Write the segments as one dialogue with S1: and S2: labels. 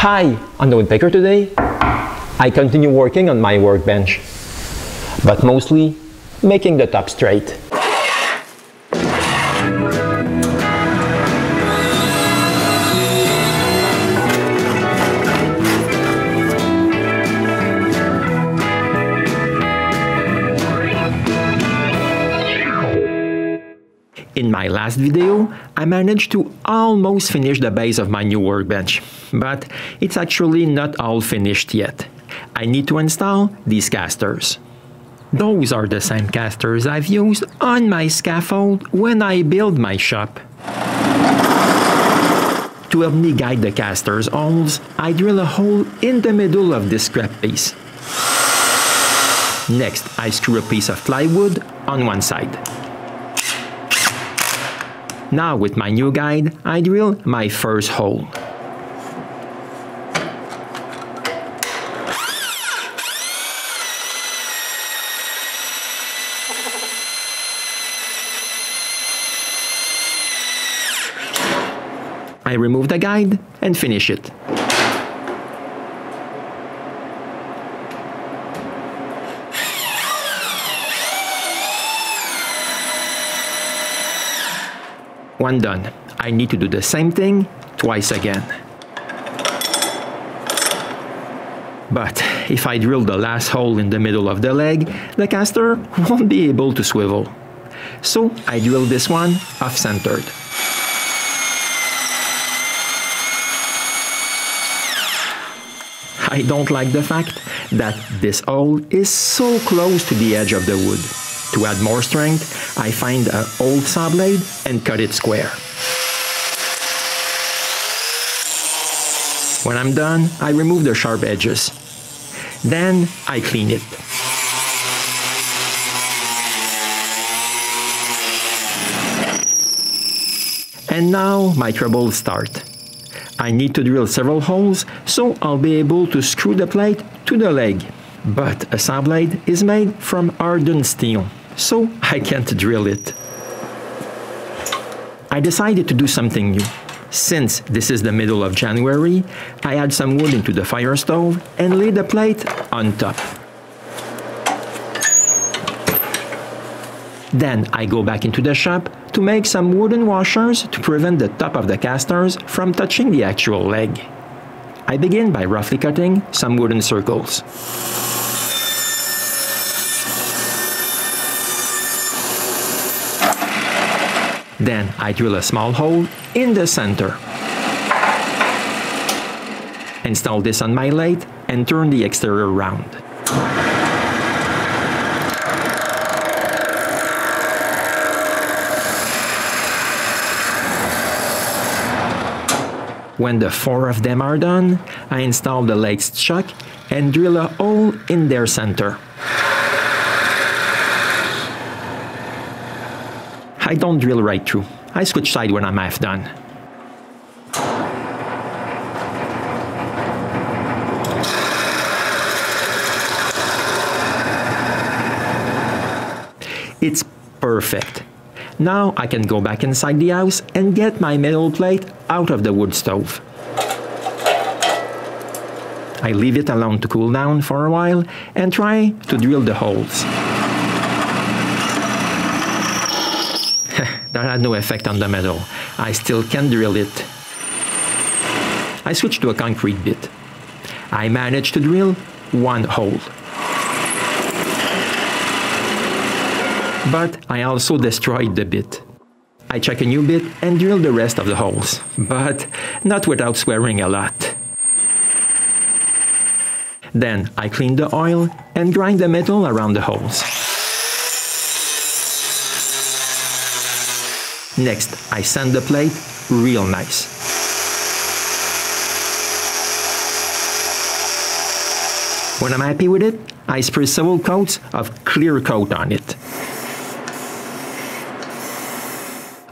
S1: Hi, on the Woodpecker today, I continue working on my workbench, but mostly making the top straight. In my last video, I managed to almost finish the base of my new workbench, but it's actually not all finished yet. I need to install these casters. Those are the same casters I've used on my scaffold when I build my shop. To help me guide the casters' holes, I drill a hole in the middle of this scrap piece. Next, I screw a piece of plywood on one side. Now with my new guide, I drill my first hole. I remove the guide and finish it. When done, I need to do the same thing twice again. But if I drill the last hole in the middle of the leg, the caster won't be able to swivel. So I drill this one off-centered. I don't like the fact that this hole is so close to the edge of the wood. To add more strength, I find an old saw blade and cut it square. When I'm done, I remove the sharp edges. Then I clean it. And now my troubles start. I need to drill several holes, so I'll be able to screw the plate to the leg. But a saw blade is made from hardened steel, so I can't drill it. I decided to do something new. Since this is the middle of January, I add some wood into the fire stove and lay the plate on top. Then I go back into the shop to make some wooden washers to prevent the top of the casters from touching the actual leg. I begin by roughly cutting some wooden circles. Then I drill a small hole in the center. Install this on my lathe and turn the exterior round. When the 4 of them are done, I install the lathe's chuck and drill a hole in their center. I don't drill right through. I switch side when I'm half done. It's perfect. Now I can go back inside the house and get my metal plate out of the wood stove. I leave it alone to cool down for a while and try to drill the holes. That had no effect on the metal. I still can drill it. I switched to a concrete bit. I managed to drill one hole. But I also destroyed the bit. I check a new bit and drill the rest of the holes, but not without swearing a lot. Then I clean the oil and grind the metal around the holes. Next, I sand the plate real nice. When I'm happy with it, I spray several coats of clear coat on it.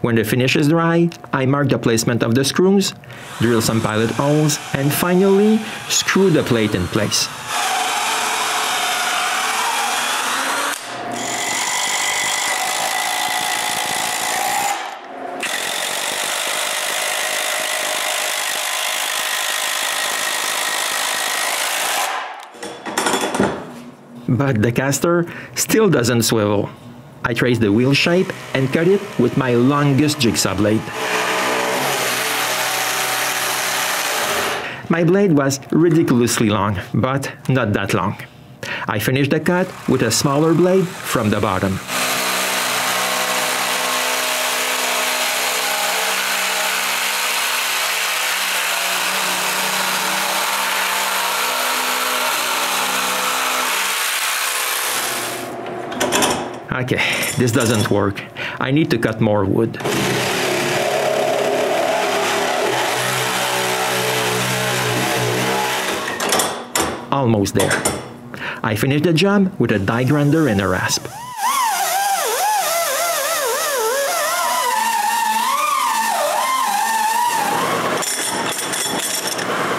S1: When the finish is dry, I mark the placement of the screws, drill some pilot holes, and finally screw the plate in place. But the caster still doesn't swivel. I trace the wheel shape and cut it with my longest jigsaw blade. My blade was ridiculously long, but not that long. I finished the cut with a smaller blade from the bottom. Okay, this doesn't work. I need to cut more wood. Almost there. I finished the job with a die grinder and a rasp.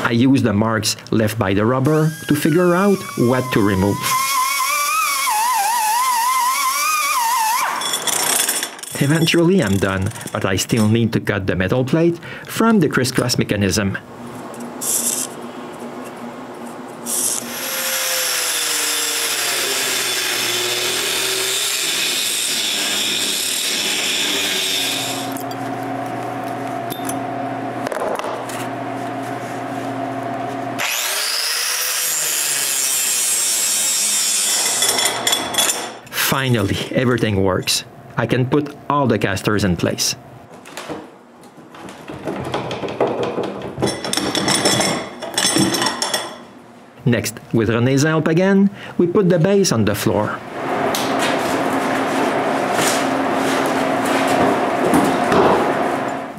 S1: I use the marks left by the rubber to figure out what to remove. Eventually I'm done, but I still need to cut the metal plate from the crisscross mechanism. Finally, everything works. I can put all the casters in place. Next, with René's help again, we put the base on the floor.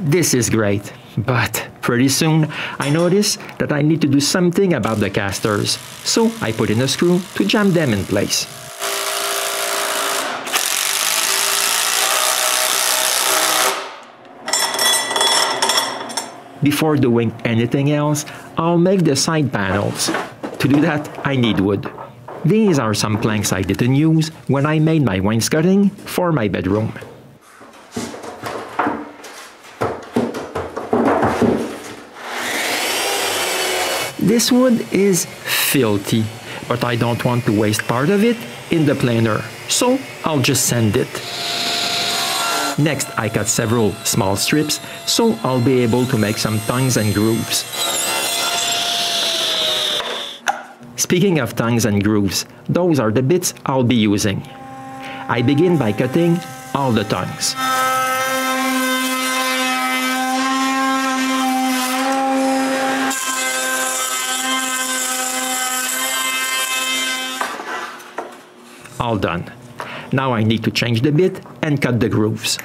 S1: This is great, but pretty soon I notice that I need to do something about the casters, so I put in a screw to jam them in place. Before doing anything else, I'll make the side panels. To do that, I need wood. These are some planks I didn't use when I made my wainscoting for my bedroom. This wood is filthy, but I don't want to waste part of it in the planer, so I'll just sand it. Next, I cut several small strips, so I'll be able to make some tongues and grooves. Speaking of tongues and grooves, those are the bits I'll be using. I begin by cutting all the tongues. All done. Now I need to change the bit and cut the grooves.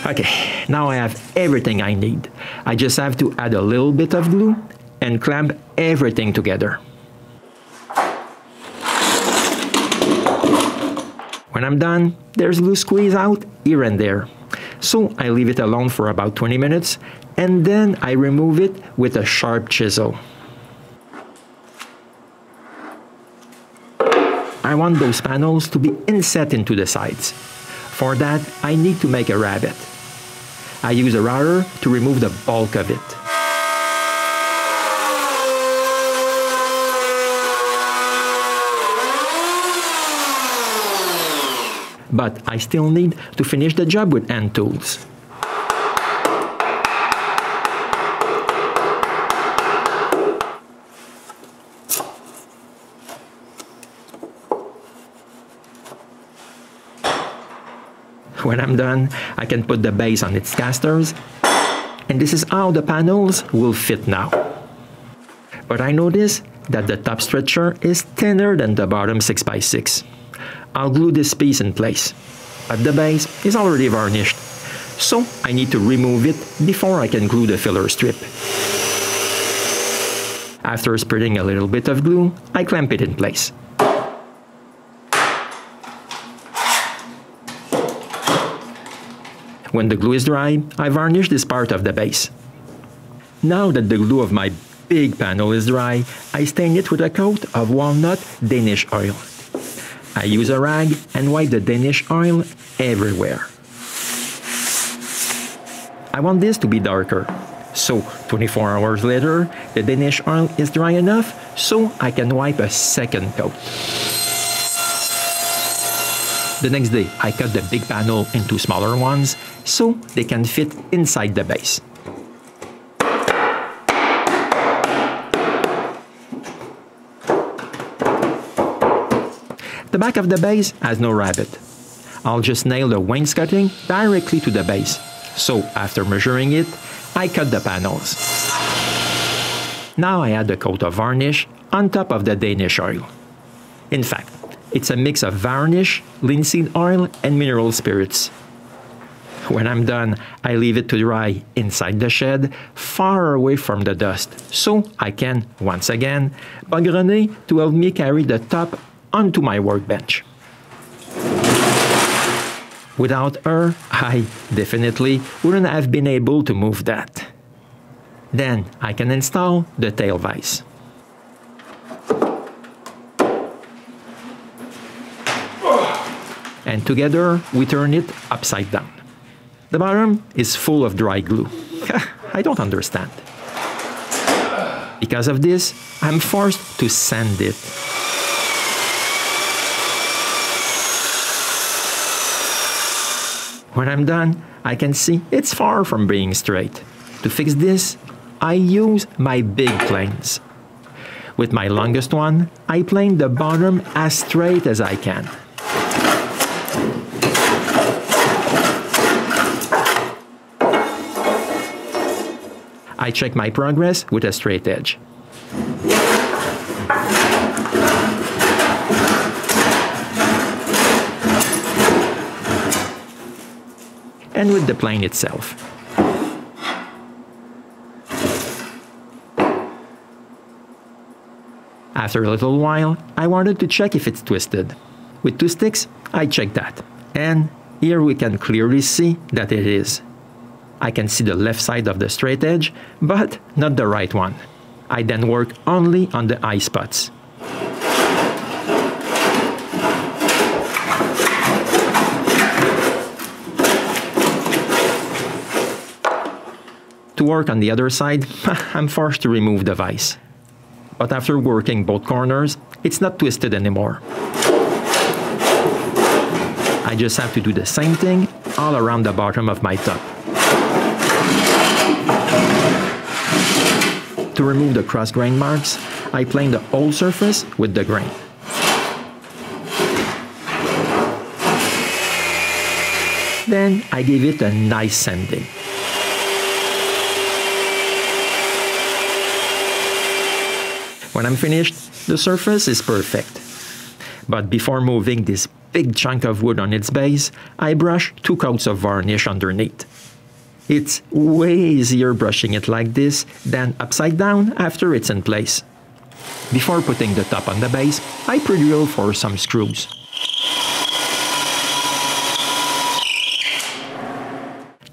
S1: Okay, now I have everything I need. I just have to add a little bit of glue and clamp everything together. When I'm done, there's glue squeeze out here and there. So I leave it alone for about 20 minutes and then I remove it with a sharp chisel. I want those panels to be inset into the sides. For that, I need to make a rabbet. I use a router to remove the bulk of it. But I still need to finish the job with hand tools. When I'm done, I can put the base on its casters, and this is how the panels will fit now. But I notice that the top stretcher is thinner than the bottom 6x6. I'll glue this piece in place, but the base is already varnished, so I need to remove it before I can glue the filler strip. After spreading a little bit of glue, I clamp it in place. When the glue is dry, I varnish this part of the base. Now that the glue of my big panel is dry, I stain it with a coat of walnut Danish oil. I use a rag and wipe the Danish oil everywhere. I want this to be darker, So 24 hours later, the Danish oil is dry enough so I can wipe a second coat. The next day, I cut the big panel into smaller ones so they can fit inside the base. The back of the base has no rabbet. I'll just nail the wainscoting directly to the base. So after measuring it, I cut the panels. Now I add a coat of varnish on top of the Danish oil. In fact, it's a mix of varnish, linseed oil, and mineral spirits. When I'm done, I leave it to dry inside the shed, far away from the dust, so I can, once again, bug Renée to help me carry the top onto my workbench. Without her, I definitely wouldn't have been able to move that. Then I can install the tail vise. And together we turn it upside down. The bottom is full of dry glue. I don't understand. Because of this, I'm forced to sand it. When I'm done, I can see it's far from being straight. To fix this, I use my big planes. With my longest one, I plane the bottom as straight as I can. I check my progress with a straight edge. And with the plane itself. After a little while, I wanted to check if it's twisted. With 2 sticks, I checked that. And here we can clearly see that it is. I can see the left side of the straight edge, but not the right one. I then work only on the eye spots. To work on the other side, I'm forced to remove the vise. But after working both corners, it's not twisted anymore. I just have to do the same thing all around the bottom of my top. To remove the cross grain marks, I plane the whole surface with the grain. Then I give it a nice sanding. When I'm finished, the surface is perfect. But before moving this big chunk of wood on its base, I brush 2 coats of varnish underneath. It's way easier brushing it like this than upside down after it's in place. Before putting the top on the base, I pre-drill for some screws.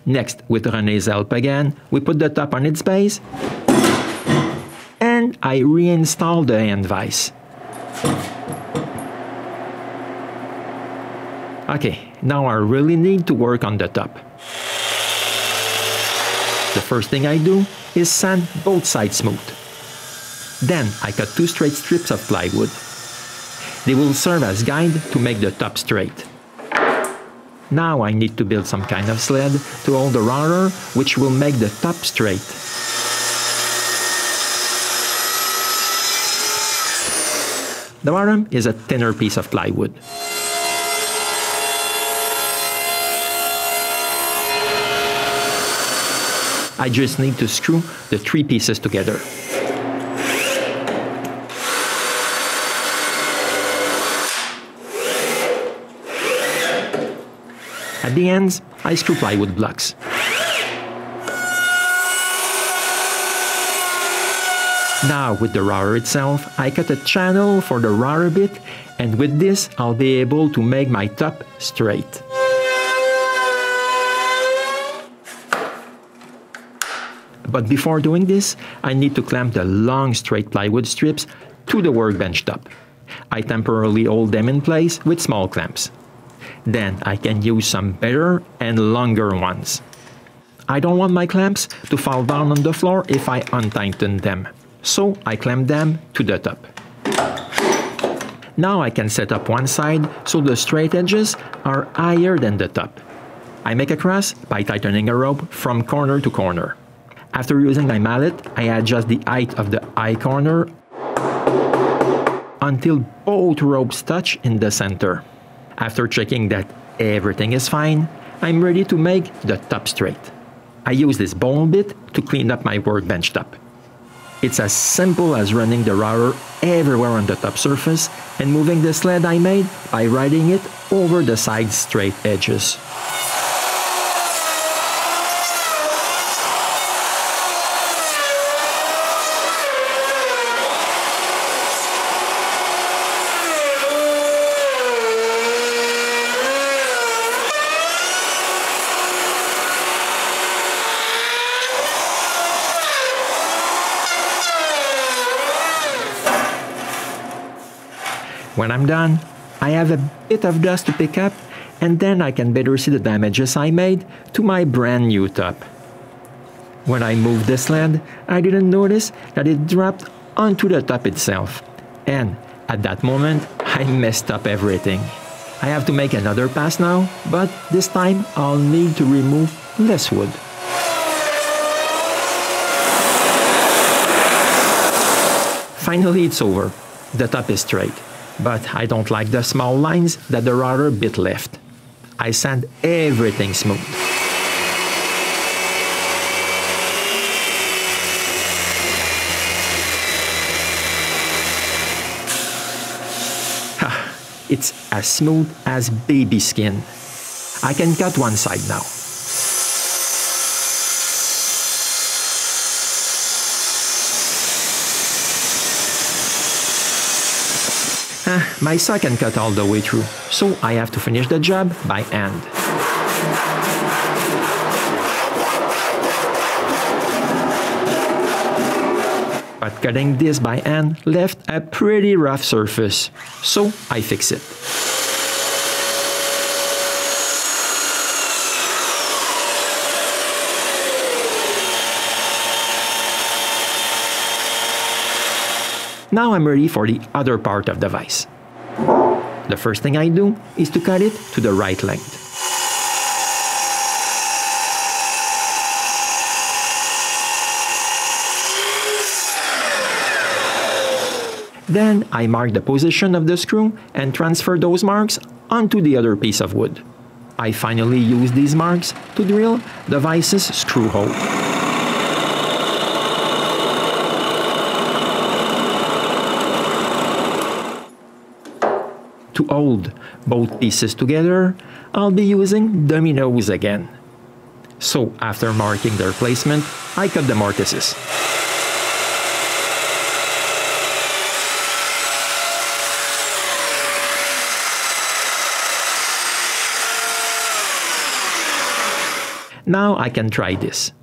S1: Next, with Renée's help again, we put the top on its base and I reinstall the hand vise. Okay, now I really need to work on the top. The first thing I do is sand both sides smooth. Then I cut 2 straight strips of plywood. They will serve as guide to make the top straight. Now I need to build some kind of sled to hold the router, which will make the top straight. The bottom is a thinner piece of plywood. I just need to screw the 3 pieces together. At the ends, I screw plywood blocks. Now with the router itself, I cut a channel for the router bit, and with this I'll be able to make my top straight. But before doing this, I need to clamp the long straight plywood strips to the workbench top. I temporarily hold them in place with small clamps. Then I can use some better and longer ones. I don't want my clamps to fall down on the floor if I untighten them, so I clamp them to the top. Now I can set up one side so the straight edges are higher than the top. I make a cross by tightening a rope from corner to corner. After using my mallet, I adjust the height of the high corner until both ropes touch in the center. After checking that everything is fine, I'm ready to make the top straight. I use this bowl bit to clean up my workbench top. It's as simple as running the router everywhere on the top surface and moving the sled I made by riding it over the side straight edges. When I'm done, I have a bit of dust to pick up, and then I can better see the damages I made to my brand new top. When I moved the sled, I didn't notice that it dropped onto the top itself, and at that moment, I messed up everything. I have to make another pass now, but this time I'll need to remove less wood. Finally, it's over. The top is straight. But I don't like the small lines that the router bit left. I sand everything smooth. It's as smooth as baby skin. I can cut one side now. My saw can cut all the way through, so I have to finish the job by hand. But cutting this by hand left a pretty rough surface, so I fix it. Now I'm ready for the other part of the vise. The first thing I do is to cut it to the right length. Then I mark the position of the screw and transfer those marks onto the other piece of wood. I finally use these marks to drill the vice's screw hole. To hold both pieces together, I'll be using dominoes again. So after marking their placement, I cut the mortises. Now I can try this.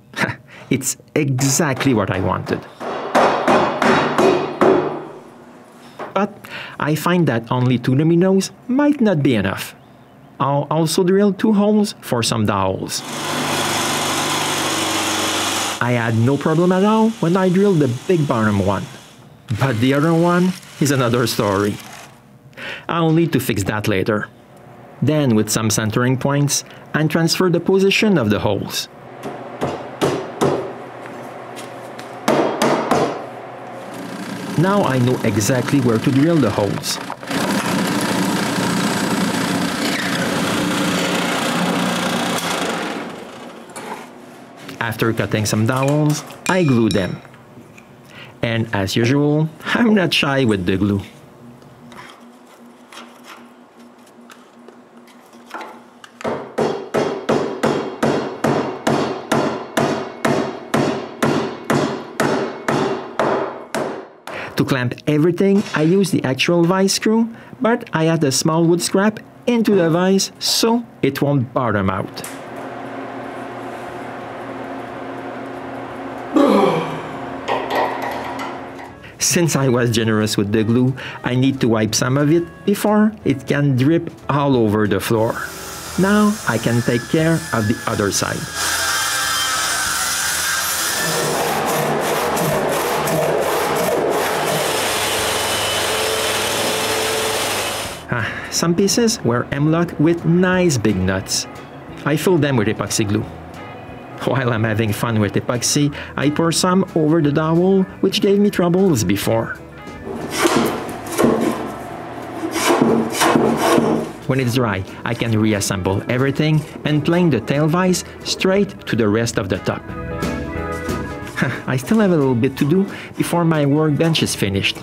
S1: It's exactly what I wanted. But I find that only 2 dominoes might not be enough. I'll also drill 2 holes for some dowels. I had no problem at all when I drilled the big bottom one. But the other one is another story. I'll need to fix that later. Then, with some centering points, I transfer the position of the holes. Now I know exactly where to drill the holes. After cutting some dowels, I glue them. And as usual, I'm not shy with the glue. To clamp everything, I use the actual vise screw, but I add a small wood scrap into the vise so it won't bottom out. Since I was generous with the glue, I need to wipe some of it before it can drip all over the floor. Now I can take care of the other side. Some pieces were hemlock with nice big nuts. I filled them with epoxy glue. While I'm having fun with epoxy, I pour some over the dowel, which gave me troubles before. When it's dry, I can reassemble everything and plane the tail vise straight to the rest of the top. I still have a little bit to do before my workbench is finished.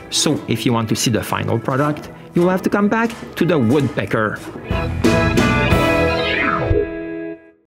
S1: So if you want to see the final product, you'll have to come back to the Woodpecker.